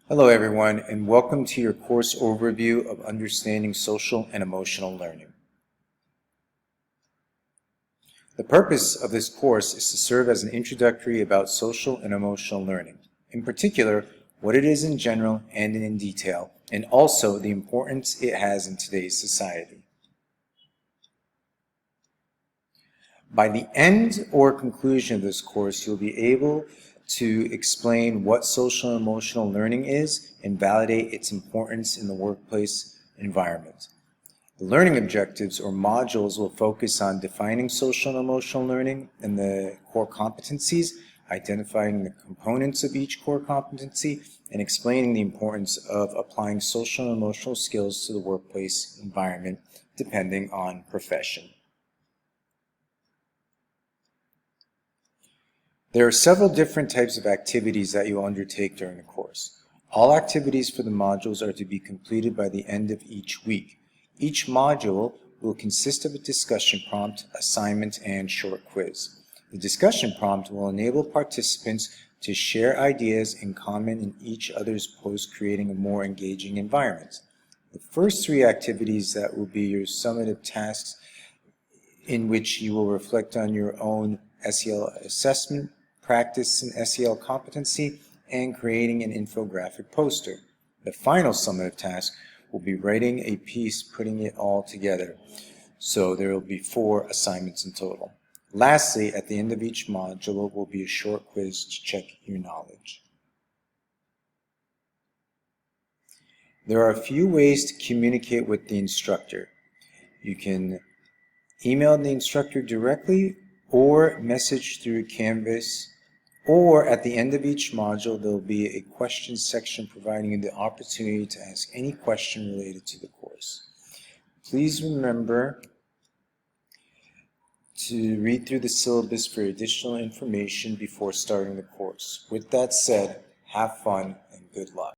Hello everyone, and welcome to your course overview of Understanding Social and Emotional Learning. The purpose of this course is to serve as an introductory about social and emotional learning, in particular, what it is in general and in detail, and also the importance it has in today's society. By the end or conclusion of this course, you'll be able to explain what social and emotional learning is and validate its importance in the workplace environment. The learning objectives or modules will focus on defining social and emotional learning and the core competencies, identifying the components of each core competency, and explaining the importance of applying social and emotional skills to the workplace environment depending on profession. There are several different types of activities that you'll undertake during the course. All activities for the modules are to be completed by the end of each week. Each module will consist of a discussion prompt, assignment, and short quiz. The discussion prompt will enable participants to share ideas and comment in each other's posts, creating a more engaging environment. The first three activities that will be your summative tasks in which you will reflect on your own SEL assessment, practice an SEL competency, and creating an infographic poster. The final summative task will be writing a piece, putting it all together. So there will be 4 assignments in total. Lastly, at the end of each module will be a short quiz to check your knowledge. There are a few ways to communicate with the instructor. You can email the instructor directly or message through Canvas, or at the end of each module there will be a question section providing you the opportunity to ask any question related to the course. Please remember to read through the syllabus for additional information before starting the course. With that said, have fun and good luck.